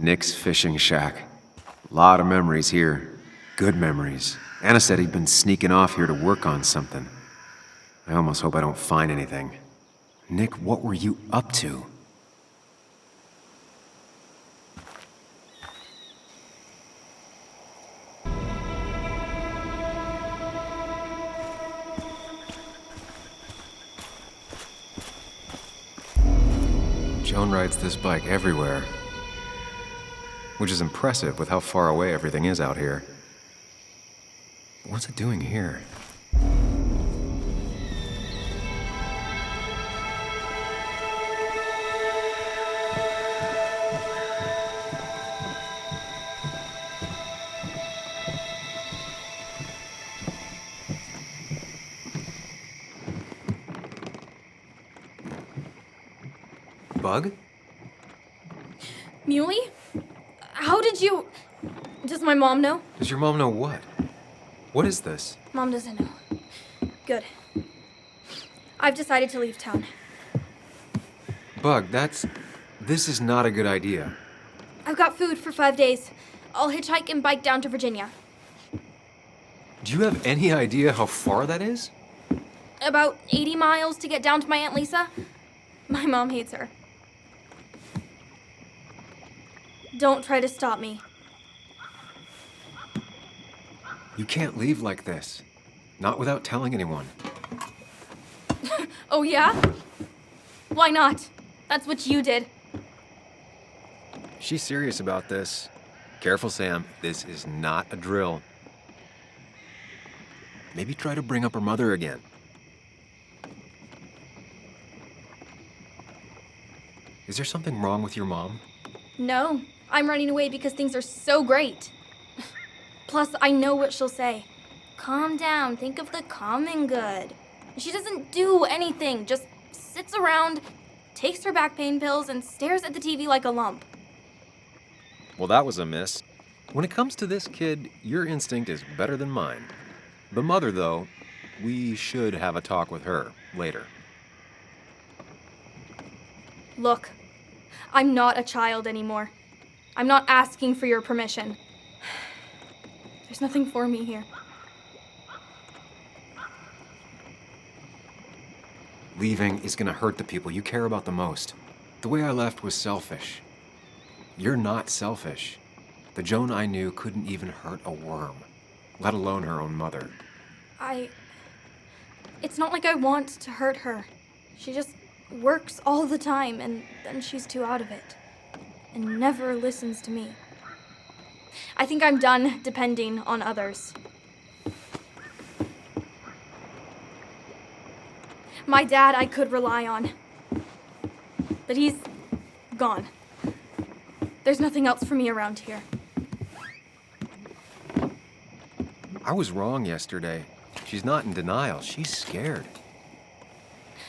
Nick's fishing shack. A lot of memories here. Good memories. Anna said he'd been sneaking off here to work on something. I almost hope I don't find anything. Nick, what were you up to? Joan rides this bike everywhere. Which is impressive with how far away everything is out here. What's it doing here? Bug? Muley? How did you... Does my mom know? Does your mom know what? What is this? Mom doesn't know. Good. I've decided to leave town. Bug, this is not a good idea. I've got food for 5 days. I'll hitchhike and bike down to Virginia. Do you have any idea how far that is? About 80 miles to get down to my Aunt Lisa. My mom hates her. Don't try to stop me. You can't leave like this. Not without telling anyone. Oh, yeah? Why not? That's what you did. She's serious about this. Careful, Sam. This is not a drill. Maybe try to bring up her mother again. Is there something wrong with your mom? No, I'm running away because things are so great. Plus, I know what she'll say. Calm down, think of the common good. She doesn't do anything, just sits around, takes her back pain pills, and stares at the TV like a lump. Well, that was a miss. When it comes to this kid, your instinct is better than mine. The mother, though, we should have a talk with her later. Look, I'm not a child anymore. I'm not asking for your permission. There's nothing for me here. Leaving is gonna hurt the people you care about the most. The way I left was selfish. You're not selfish. The Joan I knew couldn't even hurt a worm, let alone her own mother. It's not like I want to hurt her. She just works all the time, and then she's too out of it. And never listens to me. I think I'm done depending on others. My dad I could rely on. But he's gone. There's nothing else for me around here. I was wrong yesterday. She's not in denial. She's scared.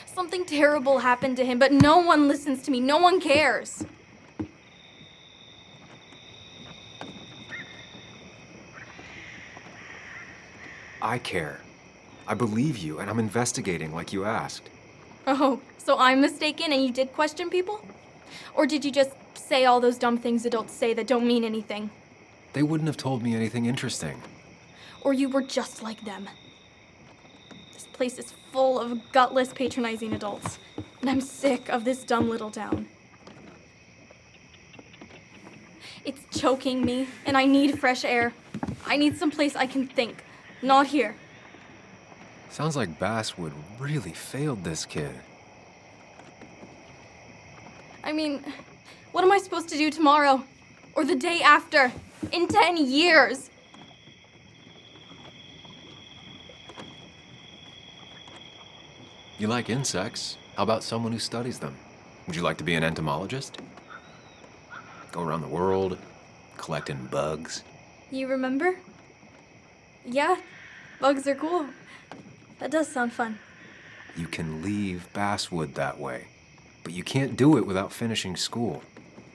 Something terrible happened to him, but no one listens to me. No one cares. I care. I believe you, and I'm investigating like you asked. Oh, so I'm mistaken and you did question people? Or did you just say all those dumb things adults say that don't mean anything? They wouldn't have told me anything interesting. Or you were just like them. This place is full of gutless, patronizing adults, and I'm sick of this dumb little town. It's choking me, and I need fresh air. I need someplace I can think, not here. Sounds like Basswood really failed this kid. I mean, what am I supposed to do tomorrow? Or the day after? In 10 years? You like insects? How about someone who studies them? Would you like to be an entomologist? Go around the world, collecting bugs? You remember? Yeah, bugs are cool. That does sound fun. You can leave Basswood that way, but you can't do it without finishing school.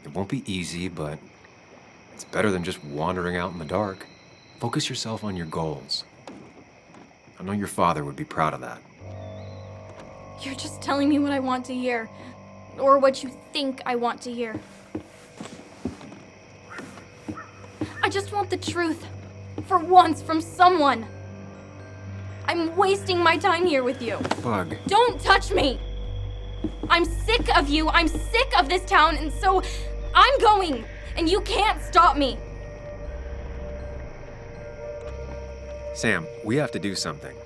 It won't be easy, but it's better than just wandering out in the dark. Focus yourself on your goals. I know your father would be proud of that. You're just telling me what I want to hear. Or what you think I want to hear. just want the truth. For once, from someone. I'm wasting my time here with you. Bug. Don't touch me! I'm sick of you, I'm sick of this town, and so I'm going, and you can't stop me. Sam, we have to do something.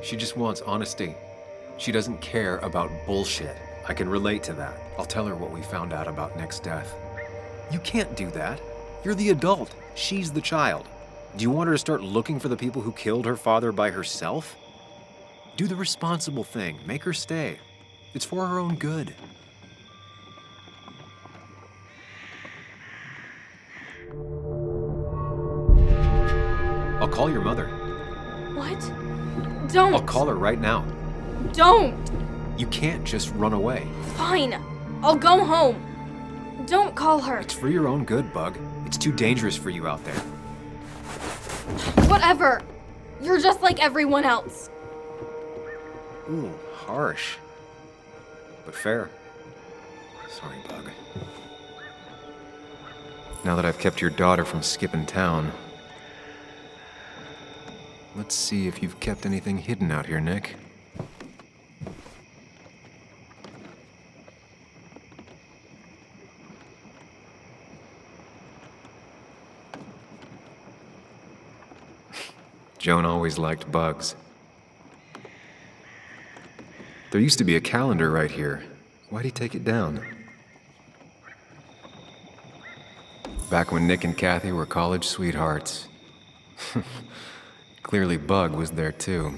She just wants honesty. She doesn't care about bullshit. I can relate to that. I'll tell her what we found out about Nick's death. You can't do that. You're the adult. She's the child. Do you want her to start looking for the people who killed her father by herself? Do the responsible thing. Make her stay. It's for her own good. I'll call your mother. What? Don't. I'll call her right now. Don't. You can't just run away. Fine. I'll go home. Don't call her. It's for your own good, Bug. It's too dangerous for you out there. Whatever. You're just like everyone else. Ooh, harsh. But fair. Sorry, Bug. Now that I've kept your daughter from skipping town, let's see if you've kept anything hidden out here, Nick. Joan always liked bugs. There used to be a calendar right here. Why'd he take it down? Back when Nick and Kathy were college sweethearts. Clearly Bug was there too.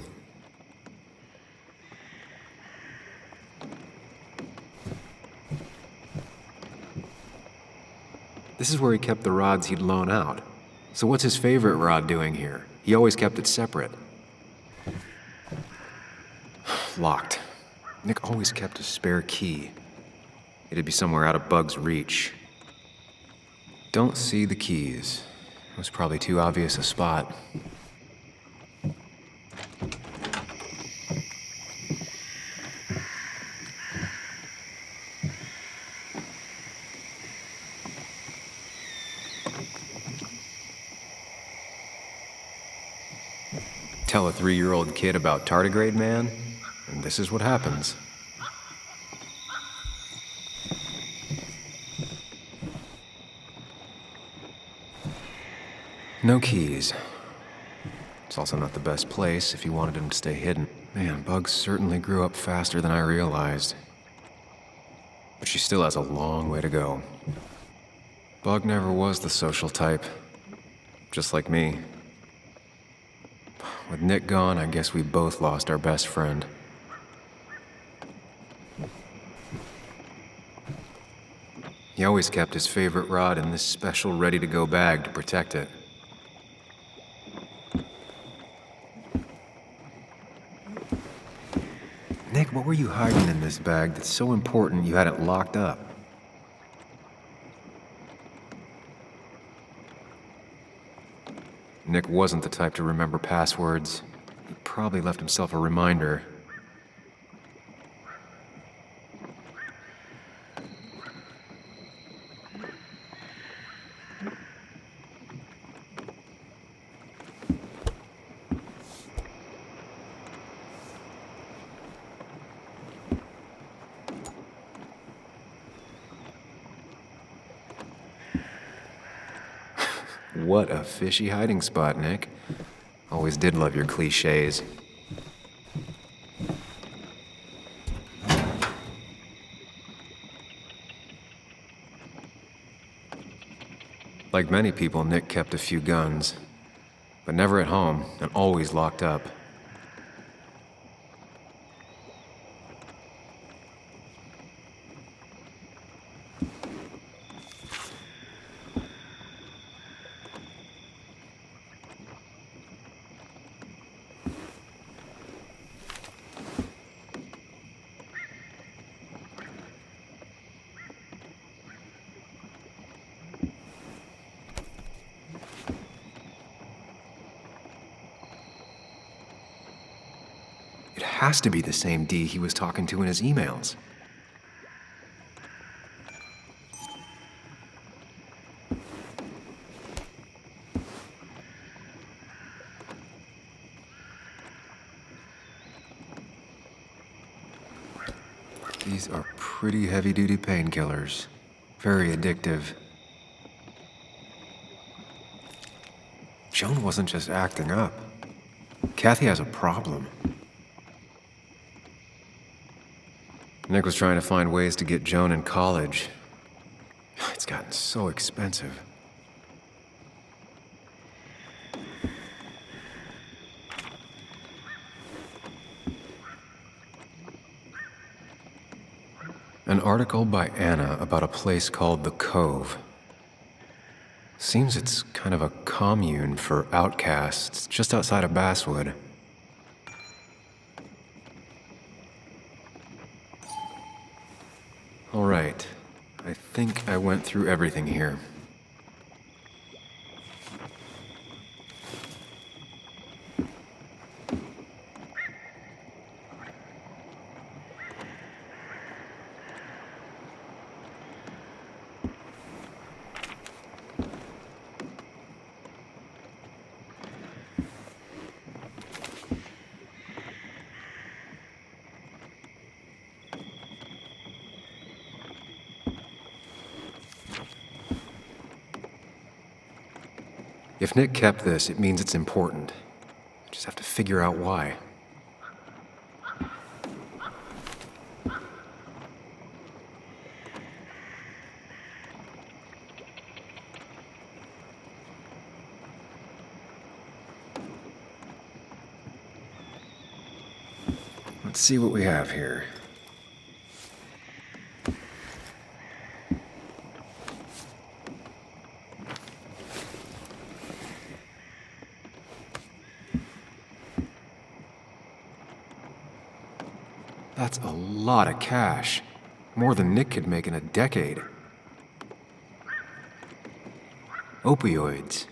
This is where he kept the rods he'd loan out. So what's his favorite rod doing here? He always kept it separate. Locked. Nick always kept a spare key. It'd be somewhere out of Bug's reach. Don't see the keys. It was probably too obvious a spot. Tell a 3-year-old kid about tardigrade man, and this is what happens. No keys. It's also not the best place if you wanted him to stay hidden. Man, Bug certainly grew up faster than I realized. But she still has a long way to go. Bug never was the social type. Just like me. With Nick gone, I guess we both lost our best friend. He always kept his favorite rod in this special ready-to-go bag to protect it. Nick, what were you hiding in this bag that's so important you had it locked up? Nick wasn't the type to remember passwords. He probably left himself a reminder. What a fishy hiding spot, Nick. Always did love your cliches. Like many people, Nick kept a few guns, but never at home and always locked up. It has to be the same D he was talking to in his emails. These are pretty heavy-duty painkillers. Very addictive. Joan wasn't just acting up. Kathy has a problem. Nick was trying to find ways to get Joan in college. It's gotten so expensive. An article by Anna about a place called The Cove. Seems it's kind of a commune for outcasts just outside of Basswood. All right, I think I went through everything here. If Nick kept this, it means it's important. Just have to figure out why. Let's see what we have here. That's a lot of cash. More than Nick could make in a decade. Opioids.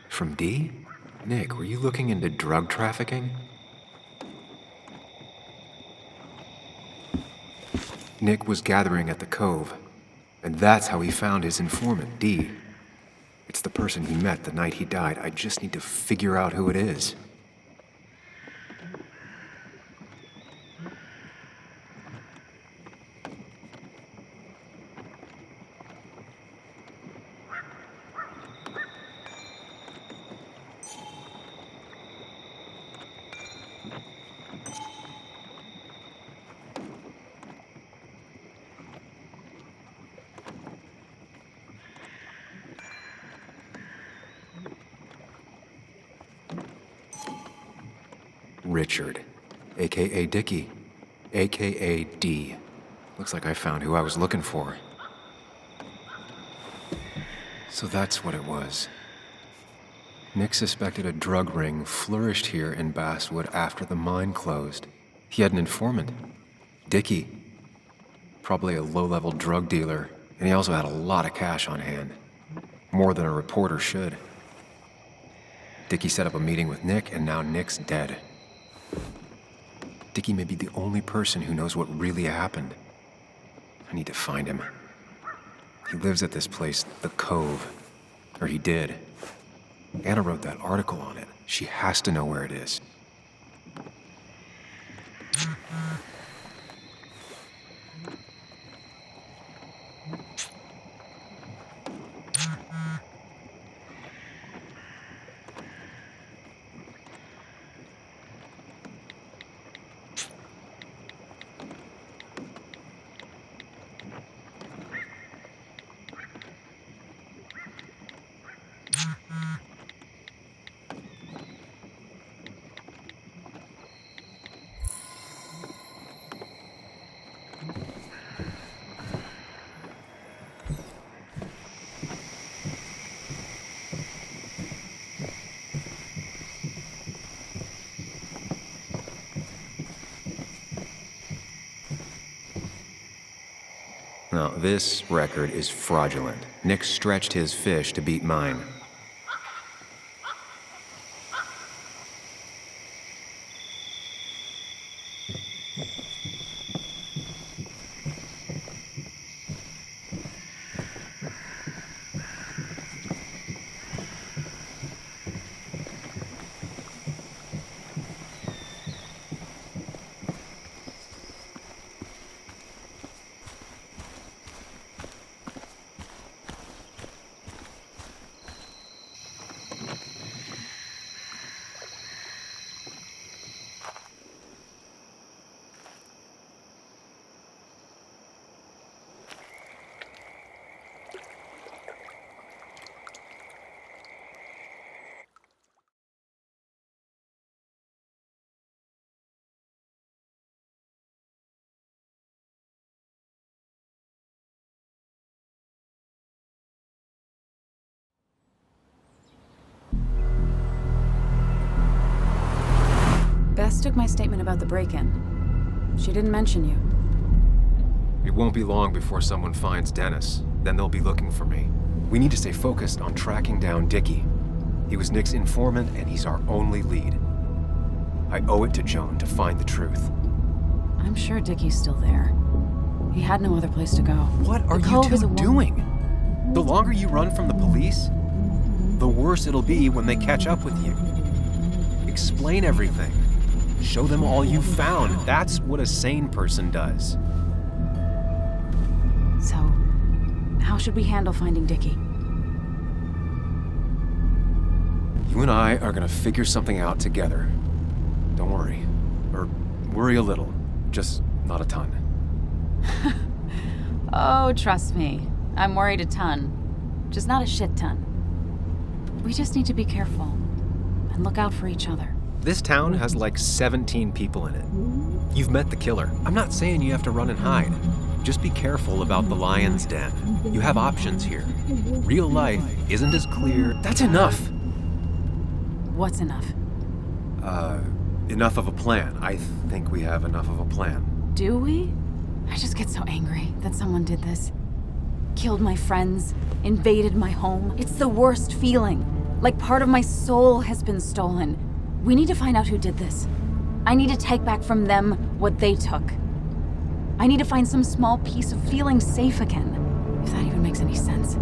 From D? Nick, were you looking into drug trafficking? Nick was gathering at the Cove, and that's how he found his informant, D. It's the person he met the night he died. I just need to figure out who it is. Richard, a.k.a. Dickie, a.k.a. D. Looks like I found who I was looking for. So that's what it was. Nick suspected a drug ring flourished here in Basswood after the mine closed. He had an informant, Dickie. Probably a low-level drug dealer, and he also had a lot of cash on hand. More than a reporter should. Dickie set up a meeting with Nick, and now Nick's dead. Dickie may be the only person who knows what really happened. I need to find him. He lives at this place, The Cove. Or he did. Anna wrote that article on it. She has to know where it is. Now, this record is fraudulent. Nick stretched his fish to beat mine. Bess took my statement about the break-in. She didn't mention you. It won't be long before someone finds Dennis. Then they'll be looking for me. We need to stay focused on tracking down Dickie. He was Nick's informant, and he's our only lead. I owe it to Joan to find the truth. I'm sure Dickie's still there. He had no other place to go. What are you two doing? The longer you run from the police, the worse it'll be when they catch up with you. Explain everything. Show them all you found. That's what a sane person does. So, how should we handle finding Dickie? You and I are gonna figure something out together. Don't worry. Or worry a little. Just not a ton. Oh, trust me. I'm worried a ton. Just not a shit ton. We just need to be careful. And look out for each other. This town has like 17 people in it. You've met the killer. I'm not saying you have to run and hide. Just be careful about the lion's den. You have options here. Real life isn't as clear. That's enough! What's enough? Enough of a plan. I think we have enough of a plan. Do we? I just get so angry that someone did this. Killed my friends, invaded my home. It's the worst feeling. Like part of my soul has been stolen. We need to find out who did this. I need to take back from them what they took. I need to find some small piece of feeling safe again, if that even makes any sense.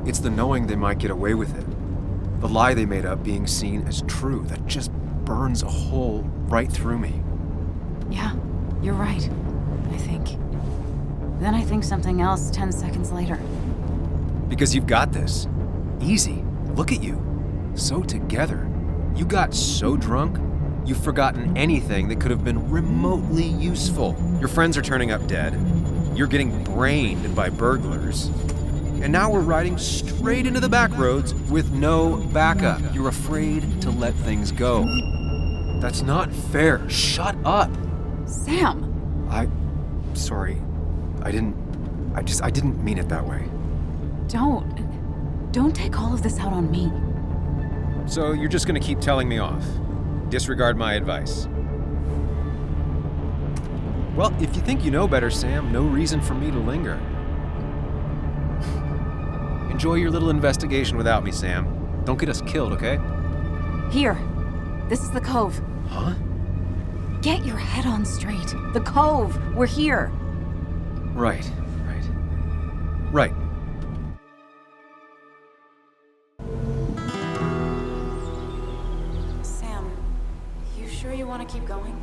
It's the knowing they might get away with it. The lie they made up being seen as true that just burns a hole right through me. Yeah, you're right, I think. Then I think something else 10 seconds later. Because you've got this. Easy. Look at you. So together. You got so drunk, you've forgotten anything that could have been remotely useful. Your friends are turning up dead. You're getting brained by burglars. And now we're riding straight into the back roads with no backup. You're afraid to let things go. That's not fair. Shut up. Sam! Sorry. I didn't mean it that way. Don't take all of this out on me. So you're just gonna keep telling me off? Disregard my advice? Well, if you think you know better, Sam, no reason for me to linger. Enjoy your little investigation without me, Sam. Don't get us killed, okay? Here. This is the Cove. Huh? Get your head on straight. The Cove. We're here. Right. Sam, you sure you want to keep going?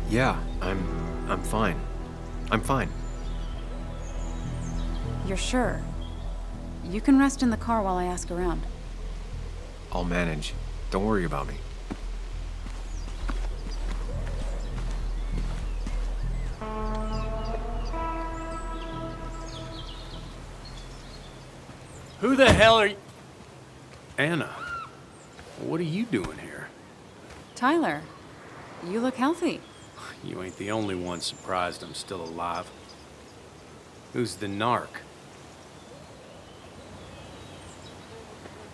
Yeah, I'm fine. I'm fine. You're sure? You can rest in the car while I ask around. I'll manage. Don't worry about me. Who the hell are you? Anna, what are you doing here? Tyler, you look healthy. You ain't the only one surprised I'm still alive. Who's the narc?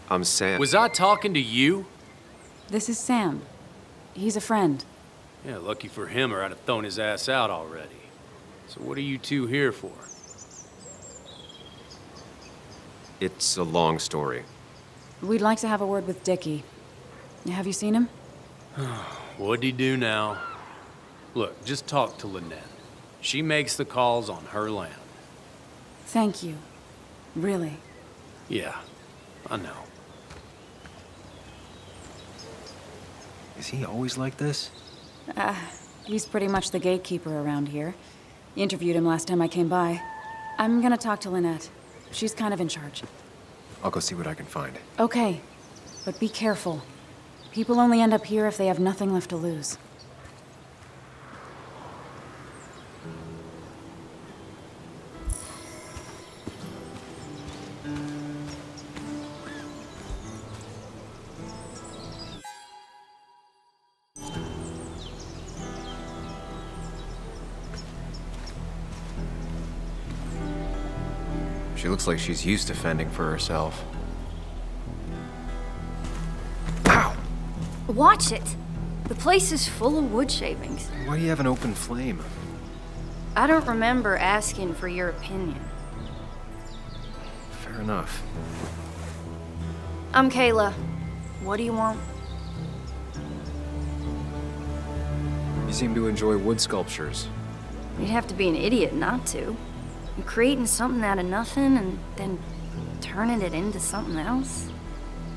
I'm Sam. Was I talking to you? This is Sam. He's a friend. Yeah, lucky for him, or I'd have thrown his ass out already. So what are you two here for? It's a long story. We'd like to have a word with Dickie. Have you seen him? What'd he do now? Look, just talk to Lynette. She makes the calls on her land. Thank you. Really. Yeah, I know. Is he always like this? He's pretty much the gatekeeper around here. Interviewed him last time I came by. I'm gonna talk to Lynette. She's kind of in charge. I'll go see what I can find. Okay, but be careful. People only end up here if they have nothing left to lose. She looks like she's used to fending for herself. Ow! Watch it. The place is full of wood shavings. Why do you have an open flame? I don't remember asking for your opinion. Fair enough. I'm Kayla. What do you want? You seem to enjoy wood sculptures. You'd have to be an idiot not to. You're creating something out of nothing and then turning it into something else.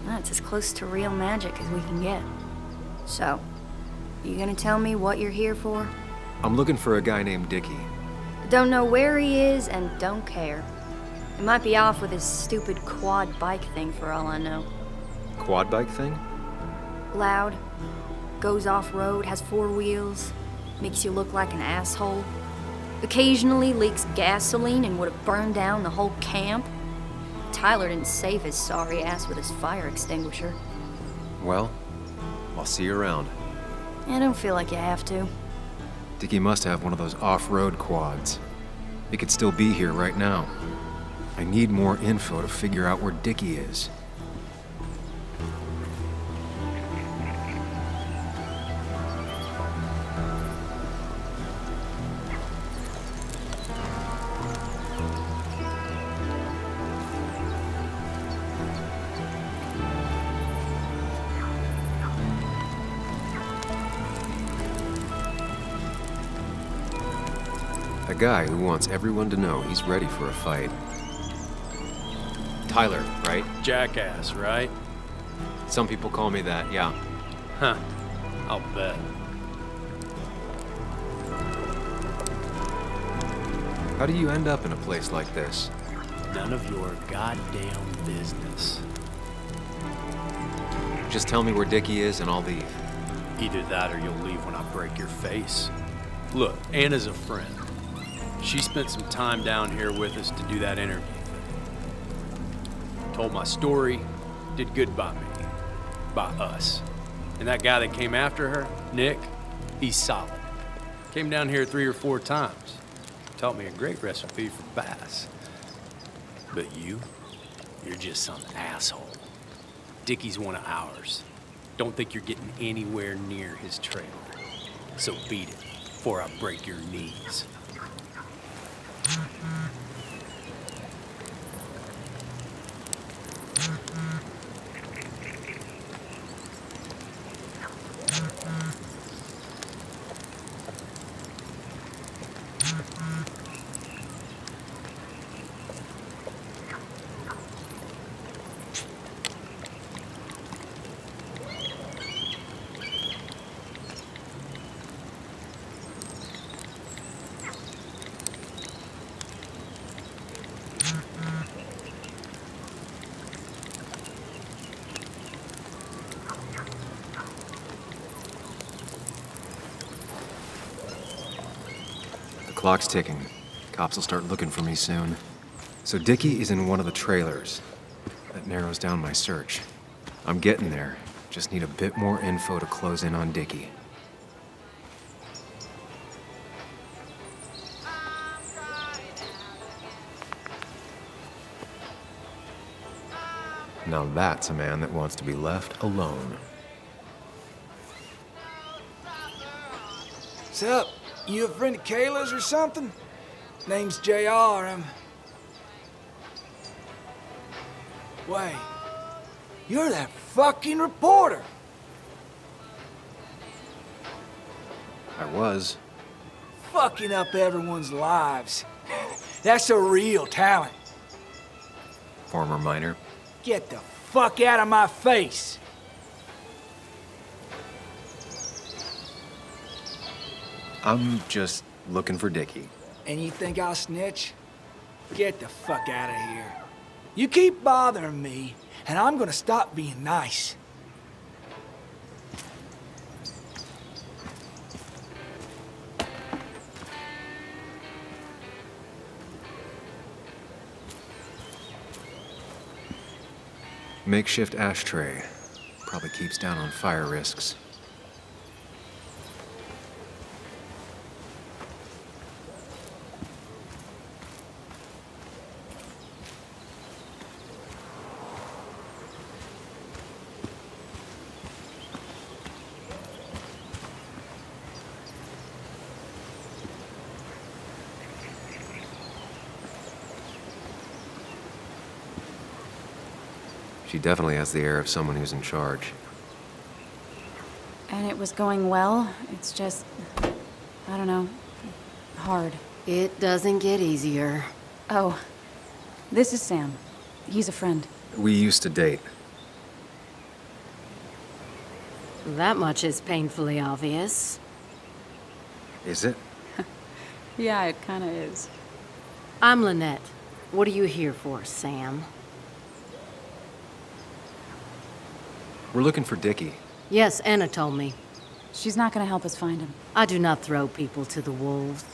That's as close to real magic as we can get. So, you gonna tell me what you're here for? I'm looking for a guy named Dickie. Don't know where he is and don't care. He might be off with his stupid quad bike thing for all I know. Quad bike thing? Loud, goes off-road, has 4 wheels, makes you look like an asshole. Occasionally leaks gasoline and would have burned down the whole camp. Tyler didn't save his sorry ass with his fire extinguisher. Well, I'll see you around. I don't feel like you have to. Dickie must have one of those off-road quads. He could still be here right now. I need more info to figure out where Dickie is. A guy who wants everyone to know he's ready for a fight. Tyler, right? Jackass, right? Some people call me that, yeah. Huh. I'll bet. How do you end up in a place like this? None of your goddamn business. Just tell me where Dickie is and I'll leave. Either that or you'll leave when I break your face. Look, Anna's a friend. She spent some time down here with us to do that interview thing. Told my story, did good by me. By us. And that guy that came after her, Nick, he's solid. Came down here 3 or 4 times. Taught me a great recipe for bass. But you're just some asshole. Dickie's one of ours. Don't think you're getting anywhere near his trailer. So beat it before I break your knees. Clock's ticking. Cops will start looking for me soon. So Dickie is in one of the trailers. That narrows down my search. I'm getting there. Just need a bit more info to close in on Dickie. Now that's a man that wants to be left alone. What's up? You a friend of Kayla's or something? Name's JR. Wait. You're that fucking reporter. I was. Fucking up everyone's lives. That's a real talent. Former miner. Get the fuck out of my face. I'm just looking for Dickie. And you think I'll snitch? Get the fuck out of here. You keep bothering me, and I'm gonna stop being nice. Makeshift ashtray. Probably keeps down on fire risks. She definitely has the air of someone who's in charge. And it was going well. It's just, I don't know, hard. It doesn't get easier. Oh, this is Sam. He's a friend. We used to date. That much is painfully obvious. Is it? Yeah, it kinda is. I'm Lynette. What are you here for, Sam? We're looking for Dickie. Yes, Anna told me. She's not gonna help us find him. I do not throw people to the wolves.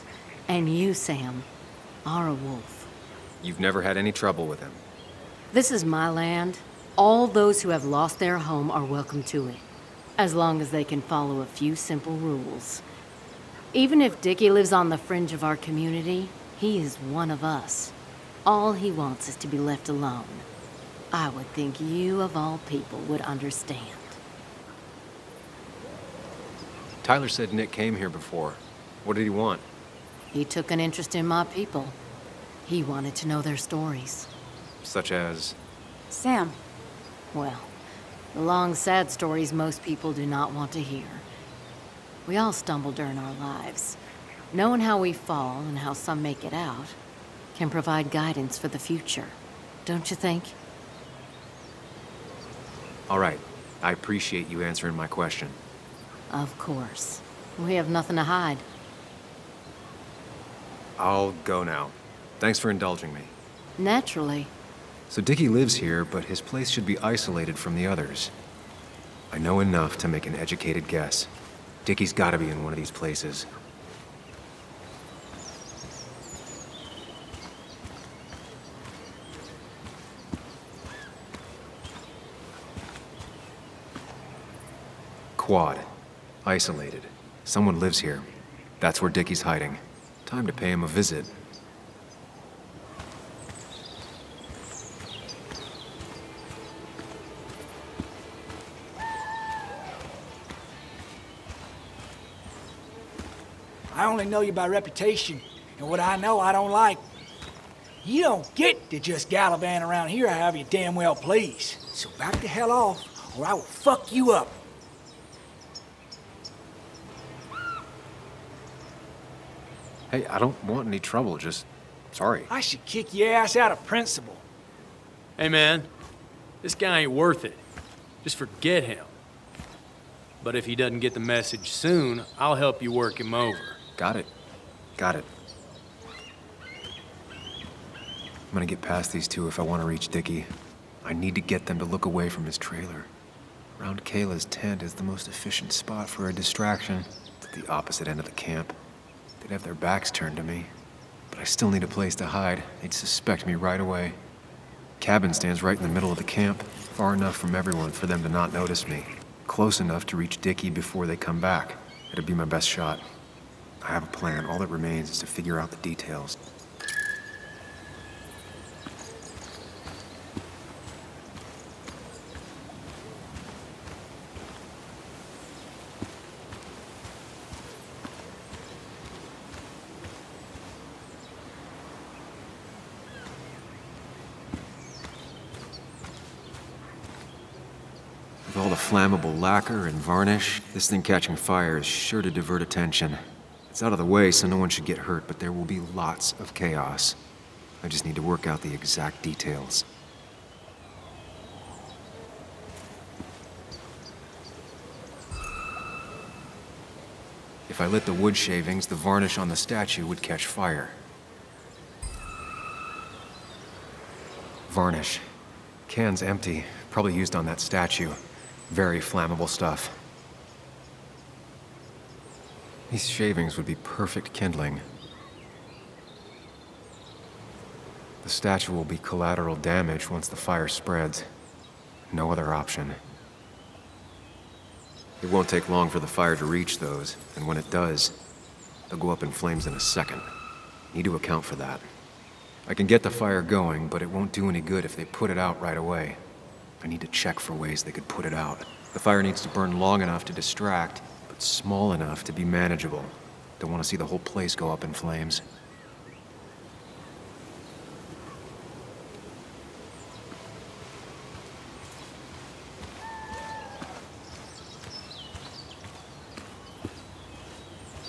And you, Sam, are a wolf. You've never had any trouble with him. This is my land. All those who have lost their home are welcome to it, as long as they can follow a few simple rules. Even if Dickie lives on the fringe of our community, he is one of us. All he wants is to be left alone. I would think you, of all people, would understand. Tyler said Nick came here before. What did he want? He took an interest in my people. He wanted to know their stories. Such as? Sam. Well, the long, sad stories most people do not want to hear. We all stumble during our lives. Knowing how we fall and how some make it out can provide guidance for the future, don't you think? All right. I appreciate you answering my question. Of course. We have nothing to hide. I'll go now. Thanks for indulging me. Naturally. So Dickie lives here, but his place should be isolated from the others. I know enough to make an educated guess. Dickie's gotta be in one of these places. Quad. Isolated. Someone lives here. That's where Dickie's hiding. Time to pay him a visit. I only know you by reputation, and what I know I don't like. You don't get to just gallivant around here however you damn well please. So back the hell off, or I will fuck you up. Hey, I don't want any trouble, just... sorry. I should kick your ass out of principle. Hey, man, this guy ain't worth it. Just forget him. But if he doesn't get the message soon, I'll help you work him over. Got it. Got it. I'm gonna get past these two if I want to reach Dickie. I need to get them to look away from his trailer. Around Kayla's tent is the most efficient spot for a distraction. It's at the opposite end of the camp. They'd have their backs turned to me. But I still need a place to hide. They'd suspect me right away. Cabin stands right in the middle of the camp, far enough from everyone for them to not notice me. Close enough to reach Dickie before they come back. It'd be my best shot. I have a plan. All that remains is to figure out the details. With all the flammable lacquer and varnish, this thing catching fire is sure to divert attention. It's out of the way, so no one should get hurt, but there will be lots of chaos. I just need to work out the exact details. If I lit the wood shavings, the varnish on the statue would catch fire. Varnish. Can's empty. Probably used on that statue. Very flammable stuff. These shavings would be perfect kindling. The statue will be collateral damage once the fire spreads. No other option. It won't take long for the fire to reach those, and when it does, they'll go up in flames in a second. Need to account for that. I can get the fire going, but it won't do any good if they put it out right away. I need to check for ways they could put it out. The fire needs to burn long enough to distract, but small enough to be manageable. Don't want to see the whole place go up in flames.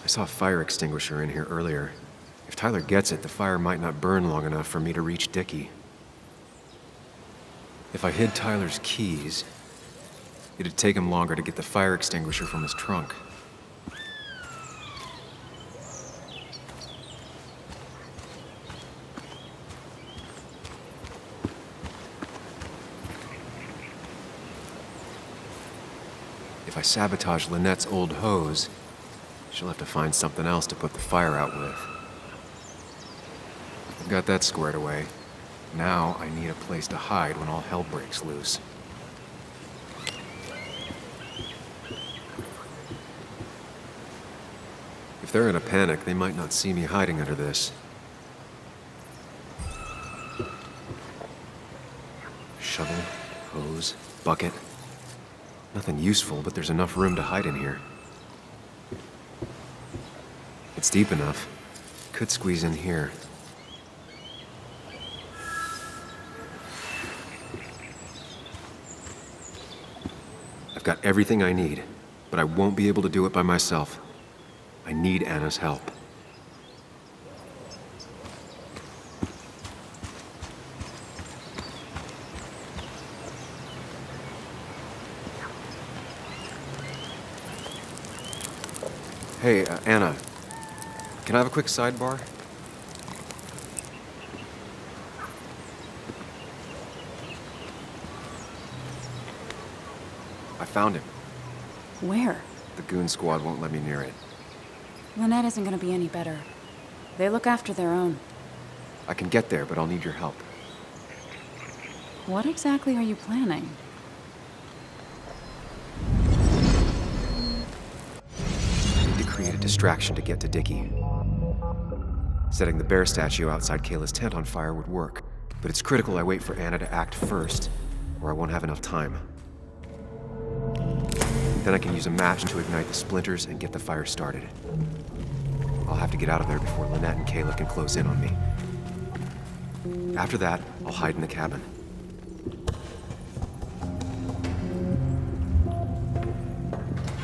I saw a fire extinguisher in here earlier. If Tyler gets it, the fire might not burn long enough for me to reach Dickie. If I hid Tyler's keys, it'd take him longer to get the fire extinguisher from his trunk. If I sabotage Lynette's old hose, she'll have to find something else to put the fire out with. I've got that squared away. Now I need a place to hide when all hell breaks loose. If they're in a panic, they might not see me hiding under this. Shovel, hose, bucket. Nothing useful, but there's enough room to hide in here. It's deep enough. Could squeeze in here. I've got everything I need, but I won't be able to do it by myself. I need Anna's help. Hey, Anna, can I have a quick sidebar? I found him. Where? The goon squad won't let me near it. Lynette isn't gonna be any better. They look after their own. I can get there, but I'll need your help. What exactly are you planning? I need to create a distraction to get to Dickie. Setting the bear statue outside Kayla's tent on fire would work, but it's critical I wait for Anna to act first, or I won't have enough time. Then I can use a match to ignite the splinters and get the fire started. I'll have to get out of there before Lynette and Kayla can close in on me. After that, I'll hide in the cabin.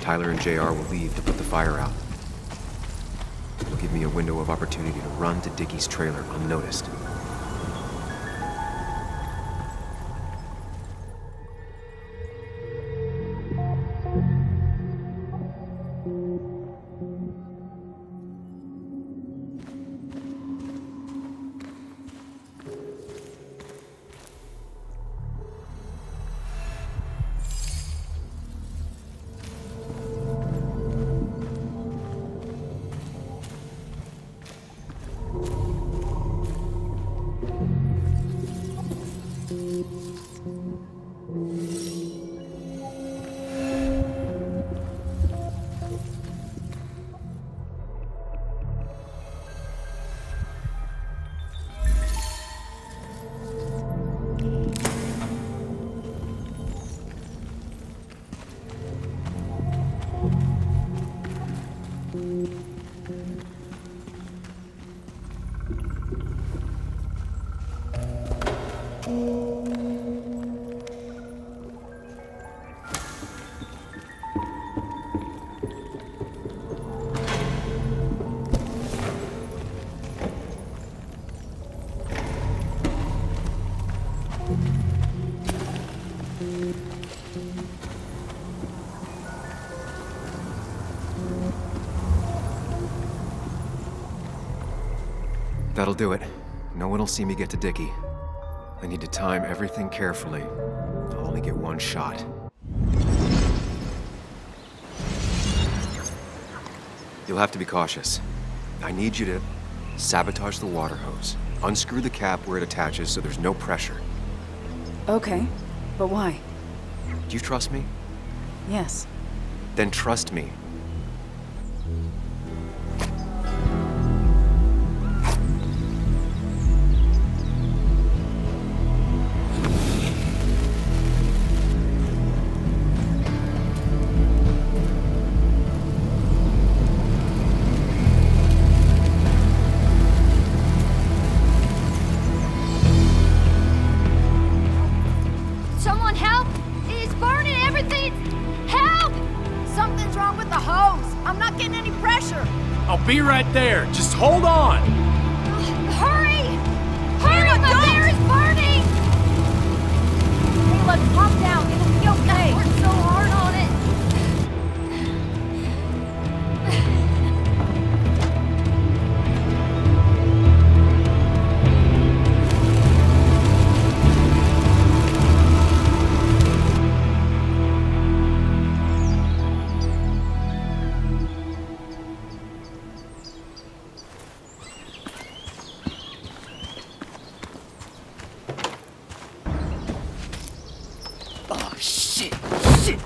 Tyler and JR will leave to put the fire out. It'll give me a window of opportunity to run to Dickie's trailer unnoticed. That'll do it. No one will see me get to Dickie. I need to time everything carefully. I'll only get one shot. You'll have to be cautious. I need you to sabotage the water hose. Unscrew the cap where it attaches so there's no pressure. Okay, but why? Do you trust me? Yes. Then trust me. Someone help! It's burning everything! Help! Something's wrong with the hose. I'm not getting any pressure. I'll be right there. Just hold on. Hurry! Hurry, the bear is burning! Layla, calm down. It'll be okay. I worked so hard on it. Oh, shit! Shit!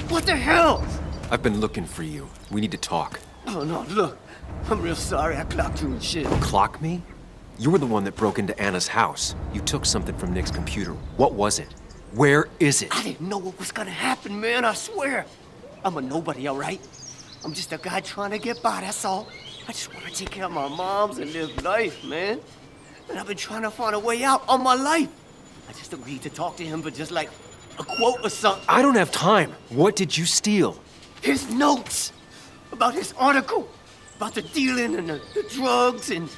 What the hell? I've been looking for you. We need to talk. Oh, no, look. I'm real sorry I clocked you and shit. Clock me? You were the one that broke into Anna's house. You took something from Nick's computer. What was it? Where is it? I didn't know what was gonna happen, man, I swear. I'm a nobody, all right? I'm just a guy trying to get by, that's all. I just want to take care of my moms and live life, man. And I've been trying to find a way out all my life. I just agreed to talk to him for just like a quote or something. I don't have time. What did you steal? His notes about his article, about the dealing and the drugs and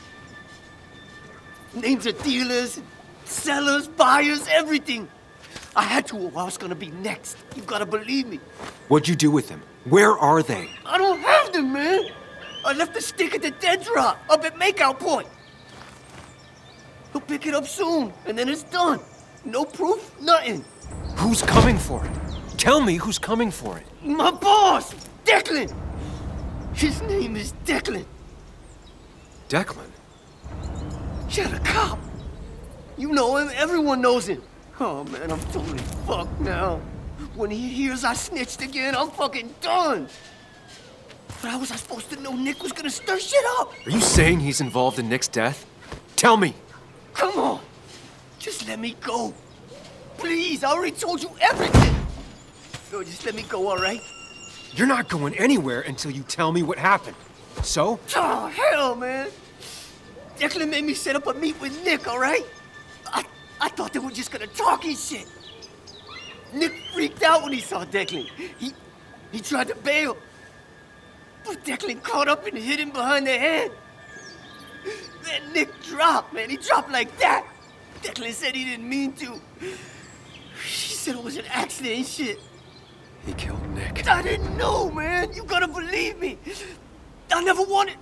names of dealers, sellers, buyers, everything. I had to or I was gonna be next. You gotta believe me. What'd you do with them? Where are they? I don't have them, man. I left the stick at the dead drop up at Makeout Point. He'll pick it up soon, and then it's done. No proof, nothing. Who's coming for it? Tell me who's coming for it. My boss, Declan. His name is Declan. Declan? Yeah, the cop. You know him, everyone knows him. Oh man, I'm totally fucked now. When he hears I snitched again, I'm fucking done. But how was I supposed to know Nick was gonna stir shit up? Are you saying he's involved in Nick's death? Tell me! Come on, just let me go. Please, I already told you everything. No, just let me go, all right? You're not going anywhere until you tell me what happened. So? Oh, hell, man. Declan made me set up a meet with Nick, all right? I thought they were just gonna talk and shit. Nick freaked out when he saw Declan. He tried to bail. But Declan caught up and hit him behind the head. Then Nick dropped, man. He dropped like that. Declan said he didn't mean to. He said it was an accident and shit. He killed Nick. I didn't know, man. You gotta believe me. I never wanted.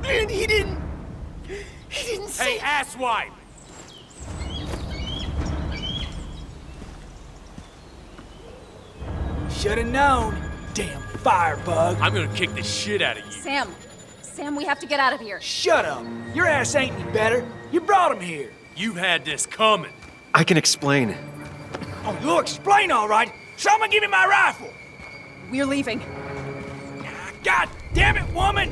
And he didn't say. Hey, asswipe! Should've known. Damn firebug. I'm gonna kick the shit out of you. Sam, we have to get out of here. Shut up. Your ass ain't any better. You brought him here. You had this coming. I can explain. Oh, you'll explain all right. Someone give me my rifle. We're leaving. God damn it, woman!